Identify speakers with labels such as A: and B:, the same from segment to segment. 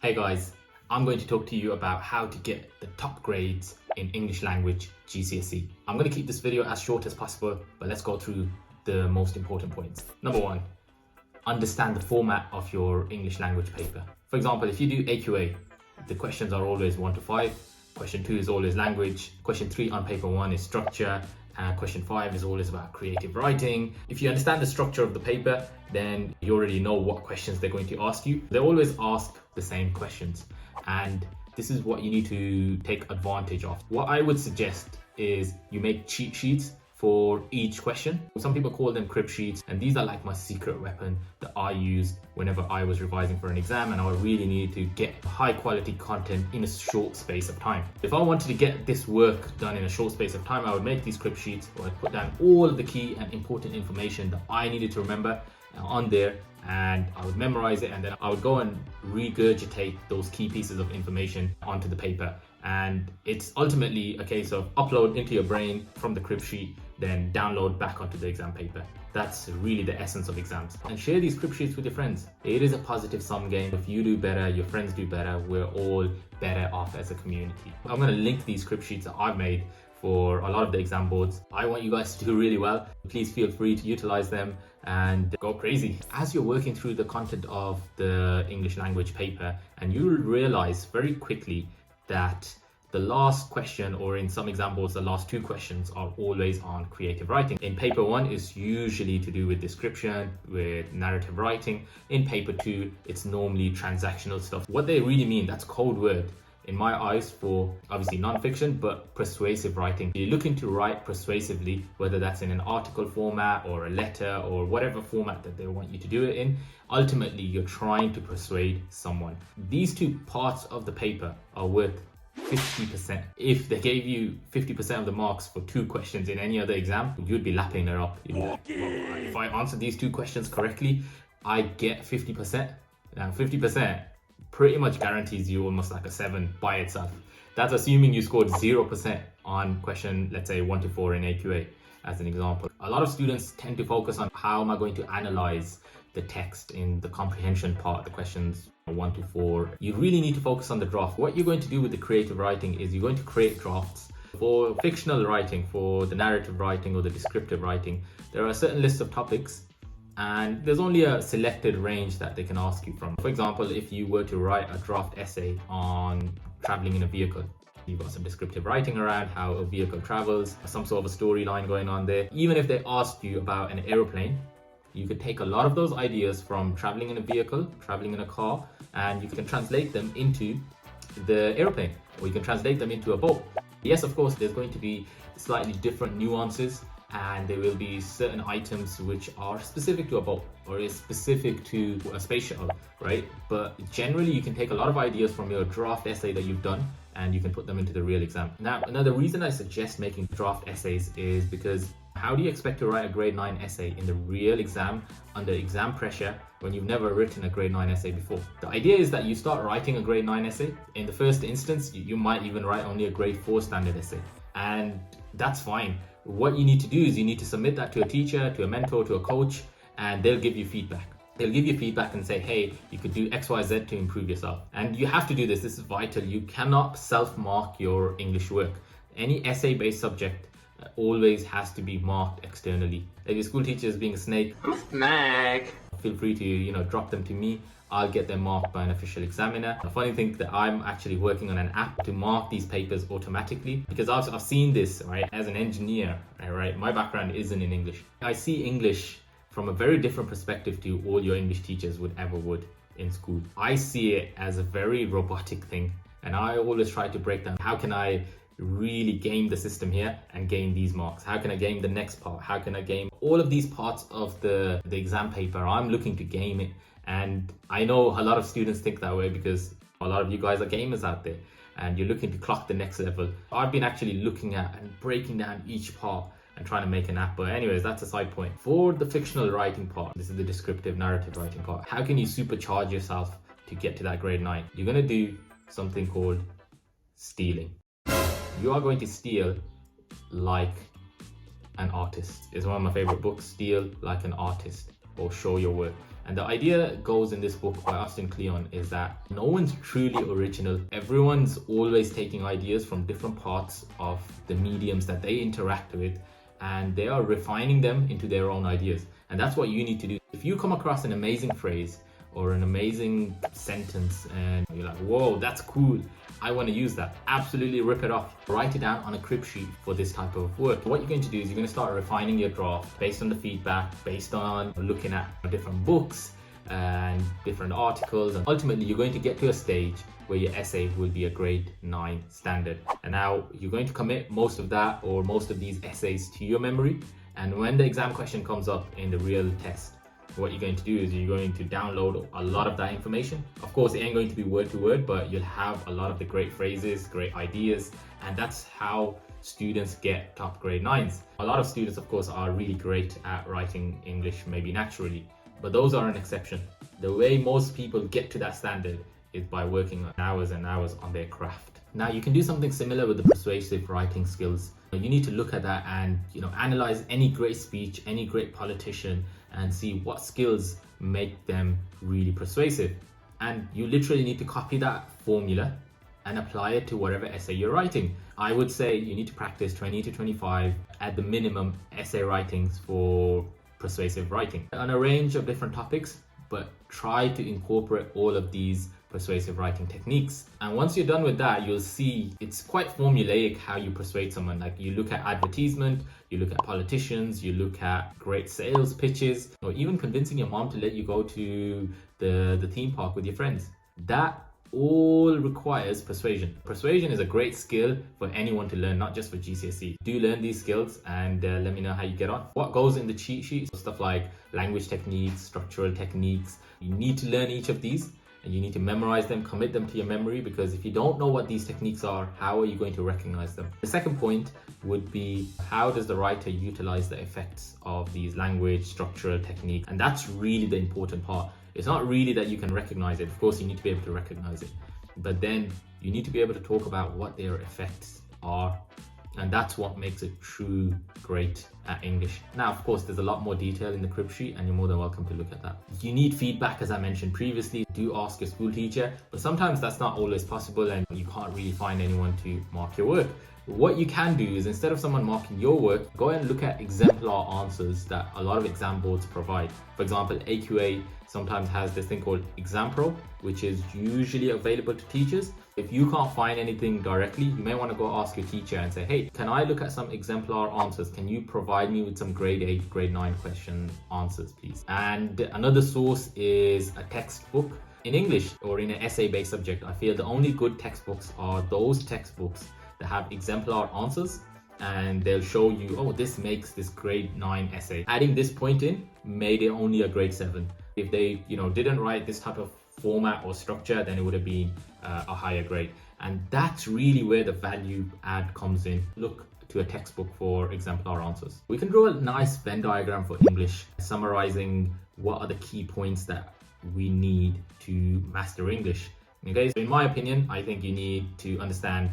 A: Hey guys, I'm going to talk to you about how to get the top grades in English language GCSE. I'm going to keep this video as short as possible, but let's go through the most important points. Number one, understand the format of your English language paper. For example, if you do AQA, the questions are always 1 to 5. Question 2 is always language. Question 3 on paper 1 is structure. Question 5 is always about creative writing. If you understand the structure of the paper, then you already know what questions they're going to ask you. They always ask the same questions, and this is what you need to take advantage of. What I would suggest is you make cheat sheets for each question. Some people call them crib sheets, and these are like my secret weapon that I used whenever I was revising for an exam and I really needed to get high quality content in a short space of time. If I wanted to get this work done in a short space of time, I would make these crib sheets or I'd put down all of the key and important information that I needed to remember on there, and I would memorize it, and then I would go and regurgitate those key pieces of information onto the paper. And it's ultimately a case of upload into your brain from the crib sheet, then download back onto the exam paper. That's really the essence of exams. And share these crib sheets with your friends. It is a positive sum game. If you do better, your friends do better, we're all better off as a community. I'm going to link these crib sheets that I've made for a lot of the exam boards. I want you guys to do really well. Please feel free to utilize them and go crazy. As you're working through the content of the English language paper, and you'll realize very quickly that the last question, or in some examples, the last 2 questions are always on creative writing. In paper 1, it's usually to do with description, with narrative writing. In paper 2, it's normally transactional stuff. What they really mean, that's code word in my eyes for obviously non-fiction, but persuasive writing. You're looking to write persuasively, whether that's in an article format or a letter or whatever format that they want you to do it in. Ultimately, you're trying to persuade someone. These 2 parts of the paper are worth 50%. If they gave you 50% of the marks for 2 questions in any other exam, you'd be lapping it up. If I answer these 2 questions correctly, I get 50%. Now 50% pretty much guarantees you almost like a 7 by itself. That's assuming you scored 0% on question, let's say 1 to 4 in AQA as an example. A lot of students tend to focus on how am I going to analyze the text in the comprehension part, the questions 1 to 4. You really need to focus on the draft. What you're going to do with the creative writing is you're going to create drafts. For fictional writing, for the narrative writing or the descriptive writing, there are a certain list of topics, and there's only a selected range that they can ask you from. For example, if you were to write a draft essay on traveling in a vehicle, you've got some descriptive writing around how a vehicle travels, some sort of a storyline going on there. Even if they asked you about an aeroplane, you could take a lot of those ideas from traveling in a vehicle, traveling in a car, and you can translate them into the aeroplane, or you can translate them into a boat. Yes, of course, there's going to be slightly different nuances, and there will be certain items which are specific to a boat or is specific to a space shuttle, right? But generally, you can take a lot of ideas from your draft essay that you've done and you can put them into the real exam. Now, another reason I suggest making draft essays is because how do you expect to write a grade 9 essay in the real exam under exam pressure when you've never written a grade 9 essay before? The idea is that you start writing a grade 9 essay. In the first instance, you might even write only a grade 4 standard essay, and that's fine. What you need to do is you need to submit that to a teacher, to a mentor, to a coach, and they'll give you feedback. They'll give you feedback and say, hey, you could do X, Y, Z to improve yourself. And you have to do this. This is vital. You cannot self-mark your English work. Any essay-based subject always has to be marked externally. If your school teacher is being a snake, feel free to drop them to me. I'll get them marked by an official examiner. The funny thing that I'm actually working on an app to mark these papers automatically, because I've seen this, right? As an engineer, right? My background isn't in English. I see English from a very different perspective to all your English teachers would in school. I see it as a very robotic thing, and I always try to break down how can I really game the system here and gain these marks. How can I game the next part? How can I game all of these parts of the exam paper? I'm looking to game it, and I know a lot of students think that way because a lot of you guys are gamers out there and you're looking to clock the next level. I've been actually looking at and breaking down each part and trying to make an app. But anyways, that's a side point. For the fictional writing part, this is the descriptive narrative writing part. How can you supercharge yourself to get to that grade 9? You're going to do something called stealing. You are going to steal like an artist. It's one of my favorite books, Steal Like an Artist, or Show Your Work. And the idea goes in this book by Austin Kleon is that no one's truly original. Everyone's always taking ideas from different parts of the mediums that they interact with, and they are refining them into their own ideas. And that's what you need to do. If you come across an amazing phrase or an amazing sentence and you're like, whoa, that's cool, I want to use that, absolutely rip it off. Write it down on a crib sheet for this type of work. What you're going to do is you're going to start refining your draft based on the feedback, based on looking at different books and different articles, and ultimately you're going to get to a stage where your essay will be a grade 9 standard. And now you're going to commit most of that or most of these essays to your memory, and when the exam question comes up in the real test, what you're going to do is you're going to download a lot of that information. Of course, it ain't going to be word to word, but you'll have a lot of the great phrases, great ideas, and that's how students get top grade 9s. A lot of students, of course, are really great at writing English, maybe naturally, but those are an exception. The way most people get to that standard is by working hours and hours on their craft. Now, you can do something similar with the persuasive writing skills. You need to look at that and analyze any great speech, any great politician, and see what skills make them really persuasive. And you literally need to copy that formula and apply it to whatever essay you're writing. I would say you need to practice 20 to 25 at the minimum essay writings for persuasive writing on a range of different topics, but try to incorporate all of these persuasive writing techniques. And once you're done with that, you'll see it's quite formulaic how you persuade someone. Like, you look at advertisement, you look at politicians, you look at great sales pitches, or even convincing your mom to let you go to the theme park with your friends. That all requires persuasion. Persuasion is a great skill for anyone to learn, not just for GCSE. Do learn these skills and let me know how you get on. What goes in the cheat sheet? Stuff like language techniques, structural techniques. You need to learn each of these and you need to memorize them, commit them to your memory, because if you don't know what these techniques are, how are you going to recognize them? The second point would be, how does the writer utilize the effects of these language structural techniques? And that's really the important part. It's not really that you can recognize it. Of course, you need to be able to recognize it, but then you need to be able to talk about what their effects are. And that's what makes it true great at English. Now, of course, there's a lot more detail in the crib sheet and you're more than welcome to look at that. You need feedback, as I mentioned previously. Do ask your school teacher, but sometimes that's not always possible and you can't really find anyone to mark your work. What you can do is, instead of someone marking your work, go and look at exemplar answers that a lot of exam boards provide. For example, AQA sometimes has this thing called Exam Pro, which is usually available to teachers. If you can't find anything directly, you may want to go ask your teacher and say, hey, can I look at some exemplar answers? Can you provide me with some grade 8, grade 9 question answers, please? And another source is a textbook. In English or in an essay-based subject, I feel the only good textbooks are those textbooks that have exemplar answers, and they'll show you, oh, this makes this grade 9 essay. Adding this point in made it only a grade 7. If they didn't write this type of format or structure, then it would have been a higher grade. And that's really where the value add comes in. Look to a textbook for exemplar answers. We can draw a nice Venn diagram for English, summarizing what are the key points that we need to master English. Okay, so in my opinion, I think you need to understand,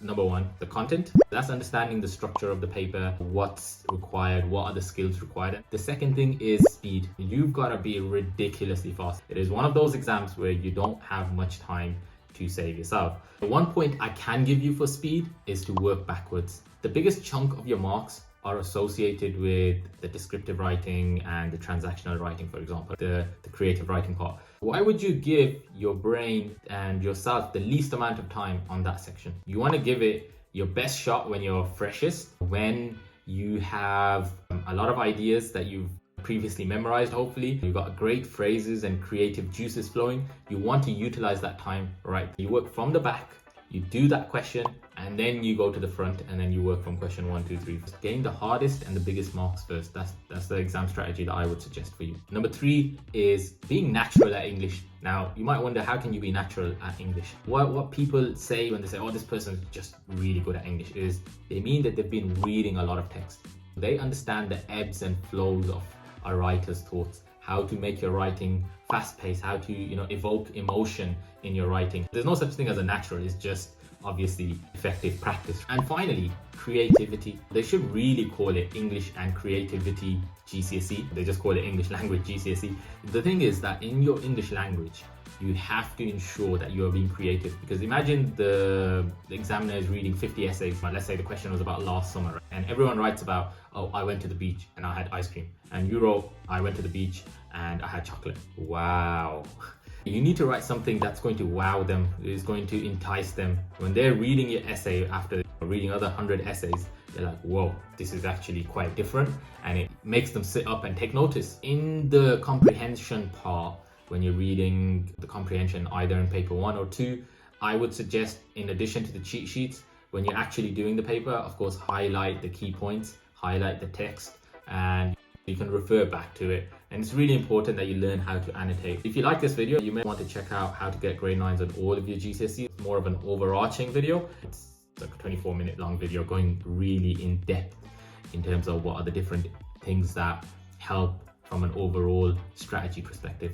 A: number one, the content. That's understanding the structure of the paper, what's required, what are the skills required. The second thing is speed. You've got to be ridiculously fast. It is one of those exams where you don't have much time to save yourself. The one point I can give you for speed is to work backwards. The biggest chunk of your marks are associated with the descriptive writing and the transactional writing, for example, the creative writing part. Why would you give your brain and yourself the least amount of time on that section? You want to give it your best shot when you're freshest, when you have a lot of ideas that you've previously memorized. Hopefully you've got great phrases and creative juices flowing. You want to utilize that time, right? You work from the back, you do that question, and then you go to the front, and then you work from question 1, 2, 3. Gain the hardest and the biggest marks first. That's the exam strategy that I would suggest for you. Number 3 is being natural at English. Now, you might wonder, how can you be natural at English? What people say when they say, oh, this person's just really good at English, is they mean that they've been reading a lot of text. They understand the ebbs and flows of a writer's thoughts, how to make your writing fast-paced, how to evoke emotion in your writing. There's no such thing as a natural. It's just obviously effective practice. And finally, creativity. They should really call it English and Creativity GCSE. They just call it English Language GCSE. The thing is that in your English language, you have to ensure that you are being creative, because imagine the examiner is reading 50 essays. Let's say the question was about last summer, and everyone writes about, oh, I went to the beach and I had ice cream, and you wrote, I went to the beach and I had chocolate. Wow. You need to write something that's going to wow them, is going to entice them. When they're reading your essay after reading other 100 essays, they're like, whoa, this is actually quite different, and it makes them sit up and take notice. In the comprehension part, when you're reading the comprehension either in paper 1 or 2, I would suggest, in addition to the cheat sheets, when you're actually doing the paper, of course, highlight the key points, highlight the text, and you can refer back to it. And it's really important that you learn how to annotate. If you like this video, you may want to check out how to get grade 9s on all of your GCSEs. It's more of an overarching video. It's like a 24-minute long video going really in depth in terms of what are the different things that help from an overall strategy perspective.